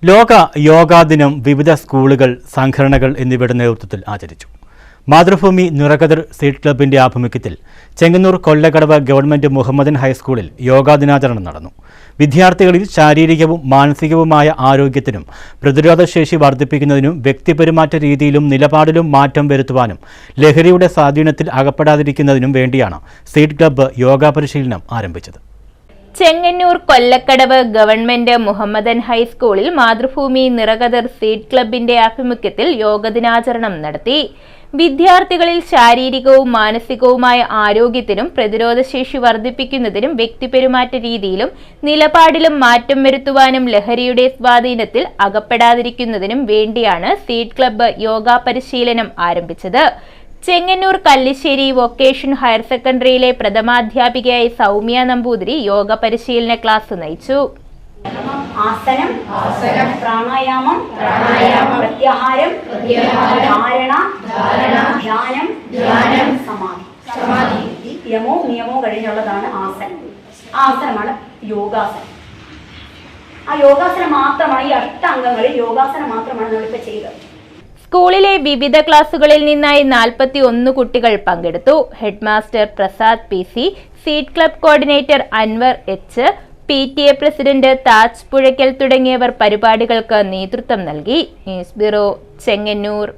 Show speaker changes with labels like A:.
A: ലോക യോഗാ ദിനം വിവിധ സ്കൂളുകൾ, സംഘടനകൾ എന്നിവയുടെ നേതൃത്വത്തിൽ ആചരിച്ചു. മാതൃഭൂമി നിറകതിർ സീഡ് ക്ലബിന്റെ ആഭിമുഖ്യത്തിൽ ചെങ്ങന്നൂർ കൊല്ലക്കടവ് ഗവൺമെന്റ് മുഹമ്മദൻ ഹൈസ്കൂളിൽ യോഗാ ദിനാചരണം നടന്നു. വിദ്യാർത്ഥികളിൽ ശാരീരികവും മാനസികവുമായ ആരോഗ്യത്തിനും പ്രതിരോധശേഷി വർദ്ധിപ്പിക്കുന്നതിനും വ്യക്തിപെരുമാറ്റ രീതിയിലും നിലപാടിലും മാറ്റം വരുത്തുവാനും ലഹരിയുടെ സ്വാധീനത്തിൽ അകപ്പെടാതിരിക്കുന്നതിനും വേണ്ടിയാണ് സീഡ് ക്ലബ്ബ് യോഗാ പരിശീലനം ആരംഭിച്ചത്.
B: ചെങ്ങന്നൂർ കൊല്ലക്കടവ് ഗവൺമെന്റ് മുഹമ്മദൻ ഹൈസ്കൂളിൽ മാതൃഭൂമി നിറകതിർ സീഡ് ക്ലബിന്റെ ആഭിമുഖ്യത്തിൽ യോഗദിനാചരണം നടത്തി. വിദ്യാർത്ഥികളിൽ ശാരീരികവും മാനസികവുമായ ആരോഗ്യത്തിനും പ്രതിരോധശേഷി വർദ്ധിപ്പിക്കുന്നതിനും വ്യക്തിപെരുമാറ്റ രീതിയിലും നിലപാടിലും മാറ്റം വരുത്തുവാനും ലഹരിയുടെ സ്വാധീനത്തിൽ അകപ്പെടാതിരിക്കുന്നതിനും വേണ്ടിയാണ് സീഡ് ക്ലബ്ബ് യോഗാ പരിശീലനം ആരംഭിച്ചത്. ചെങ്ങന്നൂർ കല്ലിശ്ശേരി വൊക്കേഷൻ ഹയർ സെക്കൻഡറിയിലെ പ്രഥമാധ്യാപികയായി സൗമ്യ നമ്പൂതിരി യോഗ പരിശീലന ക്ലാസ് നയിച്ചു.
C: ആസനം, പ്രാണായാമം, പ്രത്യാഹാരം, ധ്യാനം, സമാധി. നിയമവും കഴിഞ്ഞുള്ളതാണ് ആസനം. ആ ആസനമാണ് യോഗാസനം. ആ യോഗാസനം മാത്രമാണ്, ഈ 8 അംഗങ്ങളിൽ യോഗാസനം മാത്രമാണ് നമ്മളിപ്പോൾ ചെയ്തത്.
B: സ്കൂളിലെ വിവിധ ക്ലാസുകളിൽ നിന്നായി 41 കുട്ടികൾ പങ്കെടുത്തു. Headmaster Prasad PC, seed club coordinator Anwar H, PTA president Taj Puzhakkal തുടങ്ങിയവർ പരിപാടികൾക്ക് നേതൃത്വം നൽകി. News bureau, Chengannur.